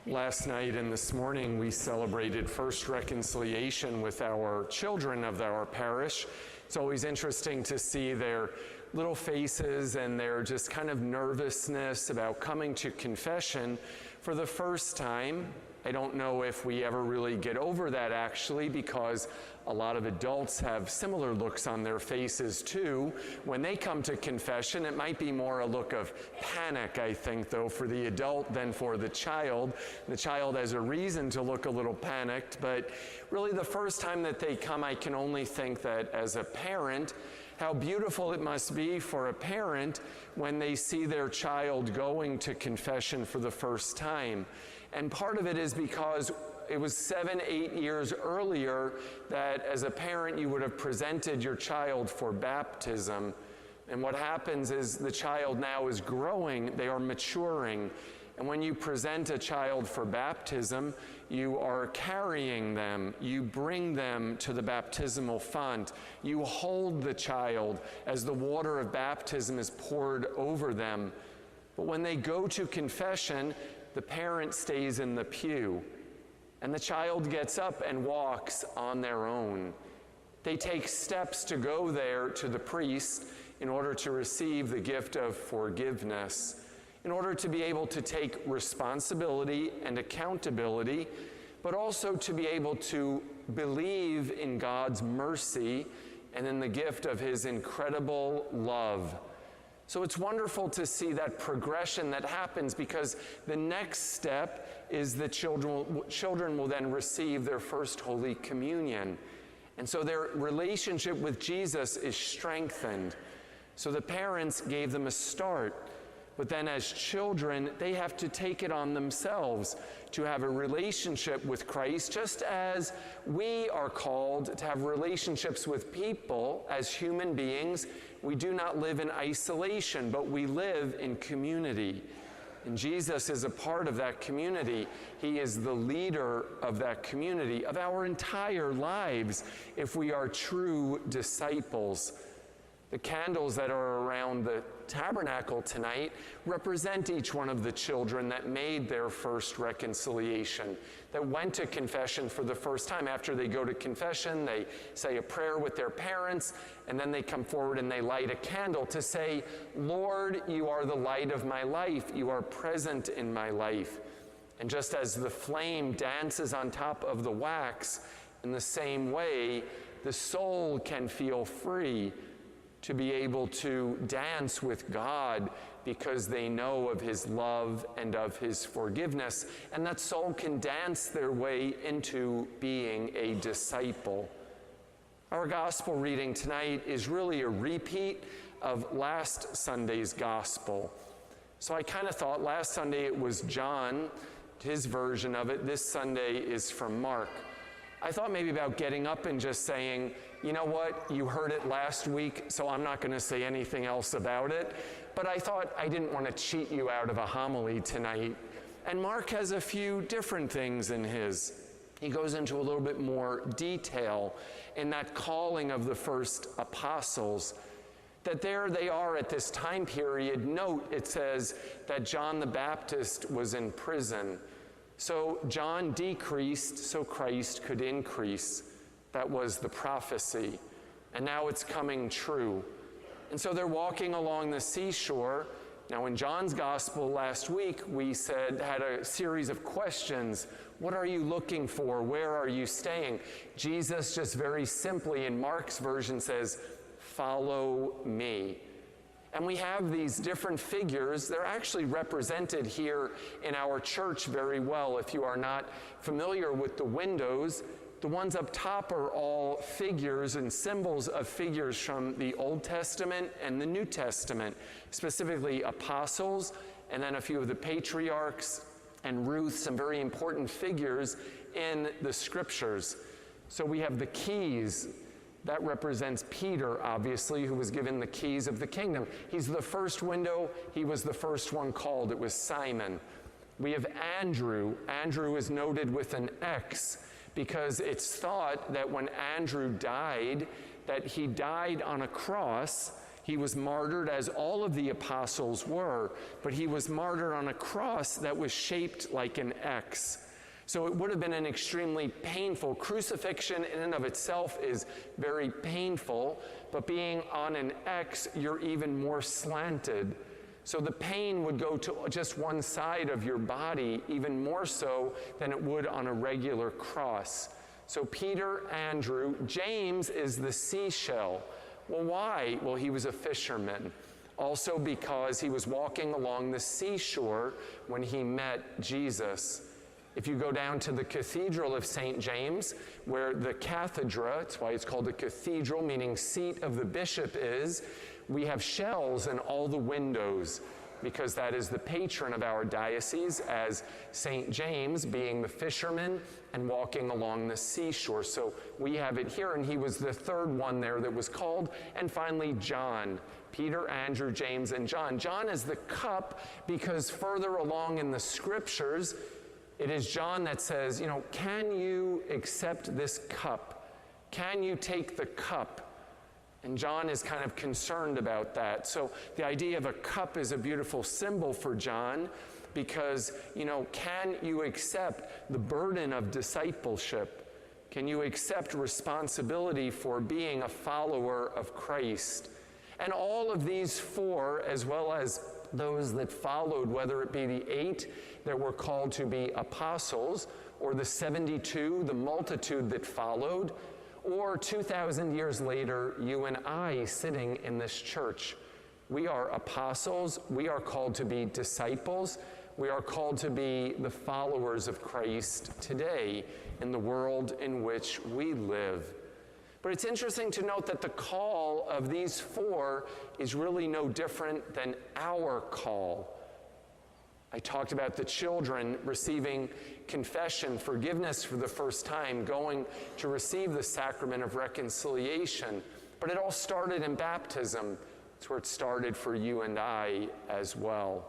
Last night and this morning we celebrated First Reconciliation with our children of our parish. It's always interesting to see their little faces and their just kind of nervousness about coming to confession for the first time. I don't know if we ever really get over that actually, because a lot of adults have similar looks on their faces too. When they come to confession, it might be more a look of panic, I think, though, for the adult than for the child. The child has a reason to look a little panicked, but really the first time that they come, I can only think that as a parent, how beautiful it must be for a parent when they see their child going to confession for the first time. And part of it is because it was 7-8 years earlier that as a parent you would have presented your child for baptism. And what happens is the child now is growing, they are maturing. And when you present a child for baptism, you are carrying them, you bring them to the baptismal font, you hold the child as the water of baptism is poured over them. But when they go to confession, the parent stays in the pew, and the child gets up and walks on their own. They take steps to go there to the priest in order to receive the gift of forgiveness, in order to be able to take responsibility and accountability, but also to be able to believe in God's mercy and in the gift of His incredible love. So it's wonderful to see that progression that happens, because the next step is the children will then receive their first Holy Communion. And so their relationship with Jesus is strengthened. So the parents gave them a start, but then as children, they have to take it on themselves to have a relationship with Christ, just as we are called to have relationships with people as human beings. We do not live in isolation, but we live in community. And Jesus is a part of that community. He is the leader of that community, of our entire lives, if we are true disciples. The candles that are around the tabernacle tonight represent each one of the children that made their first reconciliation, that went to confession for the first time. After they go to confession, they say a prayer with their parents, and then they come forward and they light a candle to say, "Lord, you are the light of my life. You are present in my life." And just as the flame dances on top of the wax, in the same way, the soul can feel free to be able to dance with God because they know of His love and of His forgiveness, and that soul can dance their way into being a disciple. Our gospel reading tonight is really a repeat of last Sunday's gospel. So I kind of thought last Sunday it was John, his version of it. This Sunday is from Mark. I thought maybe about getting up and just saying, you know what, you heard it last week, so I'm not going to say anything else about it. But I thought I didn't want to cheat you out of a homily tonight. And Mark has a few different things in his. He goes into a little bit more detail in that calling of the first apostles, that there they are at this time period. Note, it says that John the Baptist was in prison. So John decreased so Christ could increase. That was the prophecy. And now it's coming true. And so they're walking along the seashore. Now in John's gospel last week, we had a series of questions. What are you looking for? Where are you staying? Jesus just very simply in Mark's version says, "Follow me." And we have these different figures. They're actually represented here in our church very well. If you are not familiar with the windows, the ones up top are all figures and symbols of figures from the Old Testament and the New Testament, specifically apostles, and then a few of the patriarchs and Ruth, some very important figures in the scriptures. So we have the keys. That represents Peter, obviously, who was given the keys of the kingdom. He's the first window. He was the first one called. It was Simon. We have Andrew. Andrew is noted with an X because it's thought that when Andrew died, that he died on a cross He was martyred as all of the apostles were, but he was martyred on a cross that was shaped like an X. So it would have been an extremely painful. Crucifixion in and of itself is very painful, but being on an X, you're even more slanted. So the pain would go to just one side of your body, even more so than it would on a regular cross. So Peter, Andrew, James is the seashell. Well, why? Well, he was a fisherman. Also because he was walking along the seashore when he met Jesus. If you go down to the Cathedral of St. James, where the cathedra, that's why it's called a cathedral, meaning seat of the bishop is, we have shells in all the windows, because that is the patron of our diocese, as St. James being the fisherman and walking along the seashore. So we have it here, and he was the third one there that was called. And finally, John. Peter, Andrew, James, and John. John is the cup, because further along in the scriptures, it is John that says, can you accept this cup? Can you take the cup? And John is kind of concerned about that. So the idea of a cup is a beautiful symbol for John, because, can you accept the burden of discipleship? Can you accept responsibility for being a follower of Christ? And all of these four, as well as those that followed, whether it be the 8 that were called to be apostles, or the 72, the multitude that followed, or 2,000 years later, you and I sitting in this church. We are apostles. We are called to be disciples. We are called to be the followers of Christ today in the world in which we live. But it's interesting to note that the call of these 4 is really no different than our call. I talked about the children receiving confession, forgiveness for the first time, going to receive the sacrament of reconciliation. But it all started in baptism. It's where it started for you and I as well.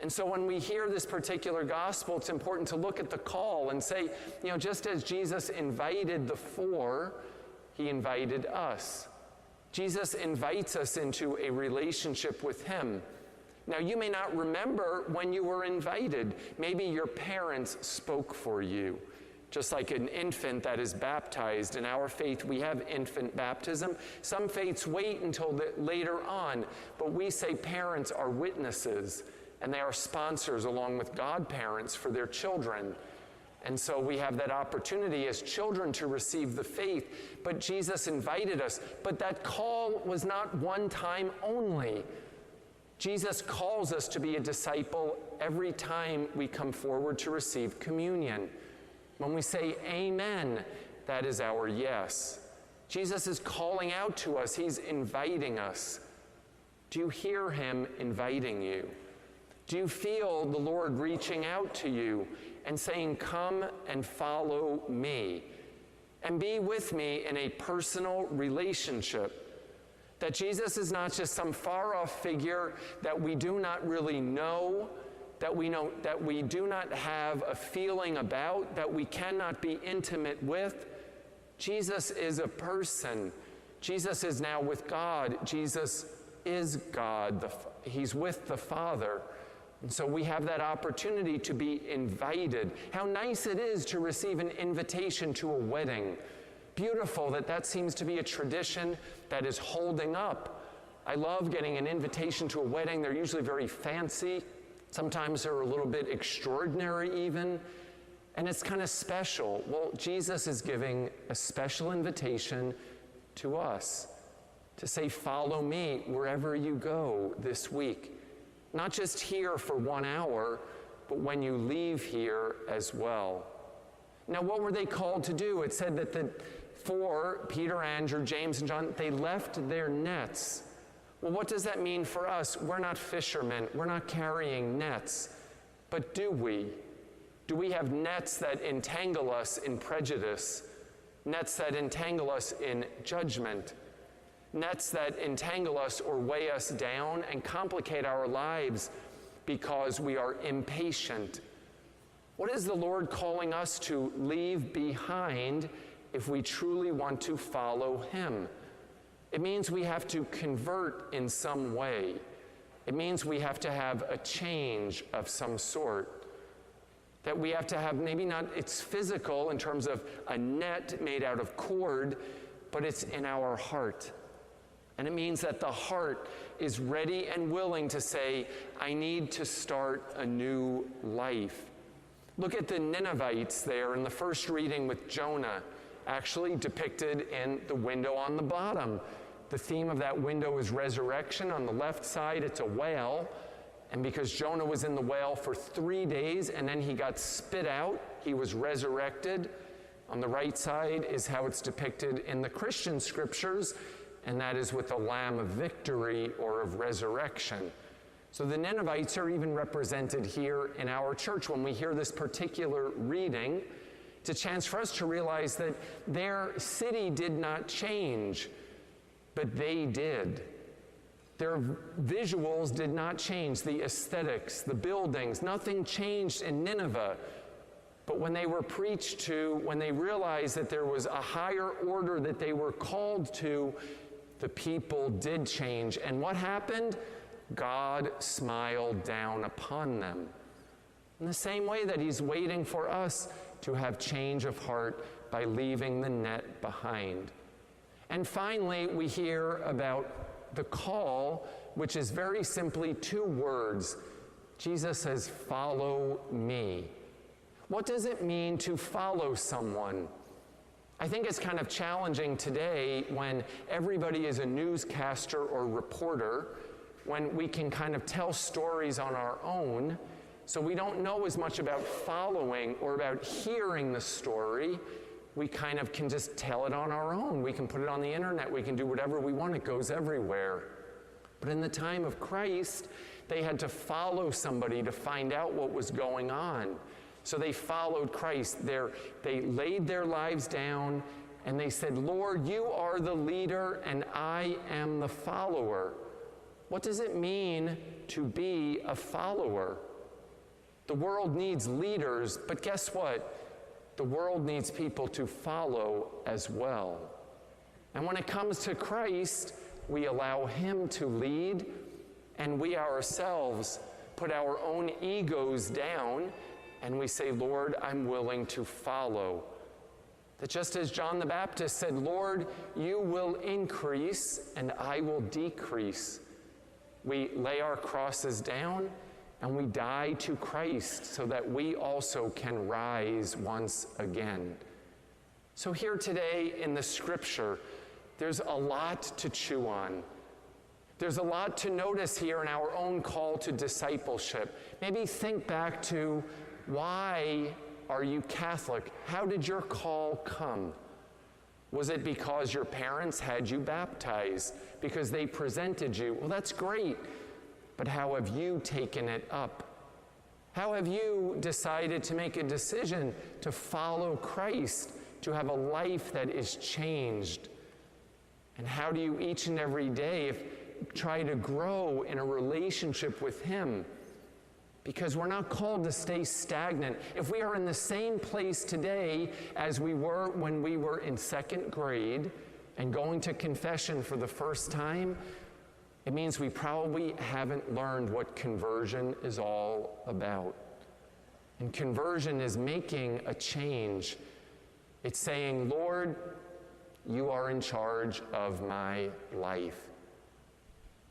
And so when we hear this particular gospel, it's important to look at the call and say, just as Jesus invited the 4, he invited us. Jesus invites us into a relationship with him. Now, you may not remember when you were invited. Maybe your parents spoke for you. Just like an infant that is baptized. In our faith, we have infant baptism. Some faiths wait until later on, but we say parents are witnesses, and they are sponsors along with godparents for their children. And so we have that opportunity as children to receive the faith. But Jesus invited us. But that call was not one time only. Jesus calls us to be a disciple every time we come forward to receive communion. When we say amen, that is our yes. Jesus is calling out to us. He's inviting us. Do you hear him inviting you? Do you feel the Lord reaching out to you and saying, come and follow me and be with me in a personal relationship? That Jesus is not just some far-off figure that we do not really know, that we do not have a feeling about, that we cannot be intimate with. Jesus is a person. Jesus is now with God. Jesus is God. He's with the Father. And so we have that opportunity to be invited. How nice it is to receive an invitation to a wedding. Beautiful that seems to be a tradition that is holding up. I love getting an invitation to a wedding. They're usually very fancy. Sometimes they're a little bit extraordinary even. And it's kind of special. Well, Jesus is giving a special invitation to us to say, follow me wherever you go this week. Not just here for 1 hour, but when you leave here as well. Now, what were they called to do? It said that the 4, Peter, Andrew, James, and John, they left their nets. Well, what does that mean for us? We're not fishermen. We're not carrying nets. But do we? Do we have nets that entangle us in prejudice? Nets that entangle us in judgment? Nets that entangle us or weigh us down and complicate our lives because we are impatient? What is the Lord calling us to leave behind if we truly want to follow him? It means we have to convert in some way. It means we have to have a change of some sort. That we have to have, maybe not, it's physical in terms of a net made out of cord, but it's in our heart. And it means that the heart is ready and willing to say, I need to start a new life. Look at the Ninevites there in the first reading with Jonah, actually depicted in the window on the bottom. The theme of that window is resurrection. On the left side, it's a whale. And because Jonah was in the whale for 3 days and then he got spit out, he was resurrected. On the right side is how it's depicted in the Christian scriptures, and that is with the lamb of victory or of resurrection. So the Ninevites are even represented here in our church. When we hear this particular reading, it's a chance for us to realize that their city did not change, but they did. Their visuals did not change, the aesthetics, the buildings, nothing changed in Nineveh. But when they were preached to, when they realized that there was a higher order that they were called to, the people did change. And what happened? God smiled down upon them. In the same way that he's waiting for us to have change of heart by leaving the net behind. And finally, we hear about the call, which is very simply 2 words. Jesus says, follow me. What does it mean to follow someone? I think it's kind of challenging today when everybody is a newscaster or reporter, when we can kind of tell stories on our own, so we don't know as much about following or about hearing the story. We kind of can just tell it on our own. We can put it on the internet. We can do whatever we want. It goes everywhere. But in the time of Christ, they had to follow somebody to find out what was going on. So they followed Christ. They laid their lives down and they said, Lord, you are the leader and I am the follower. What does it mean to be a follower? The world needs leaders, but guess what? The world needs people to follow as well. And when it comes to Christ, we allow him to lead, and we ourselves put our own egos down, and we say, Lord, I'm willing to follow. That just as John the Baptist said, Lord, you will increase, and I will decrease. We lay our crosses down, and we die to Christ so that we also can rise once again. So here today in the scripture, there's a lot to chew on. There's a lot to notice here in our own call to discipleship. Maybe think back to, why are you Catholic? How did your call come? Was it because your parents had you baptized? Because they presented you? Well, that's great. But how have you taken it up? How have you decided to make a decision to follow Christ, to have a life that is changed? And how do you each and every day try to grow in a relationship with him? Because we're not called to stay stagnant. If we are in the same place today as we were when we were in 2nd grade and going to confession for the first time, it means we probably haven't learned what conversion is all about. And conversion is making a change. It's saying, Lord, you are in charge of my life.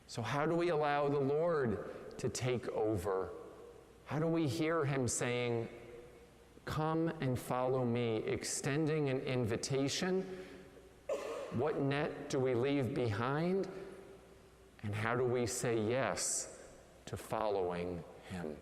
So how do we allow the Lord to take over? How do we hear him saying, come and follow me, extending an invitation? What net do we leave behind? And how do we say yes to following him?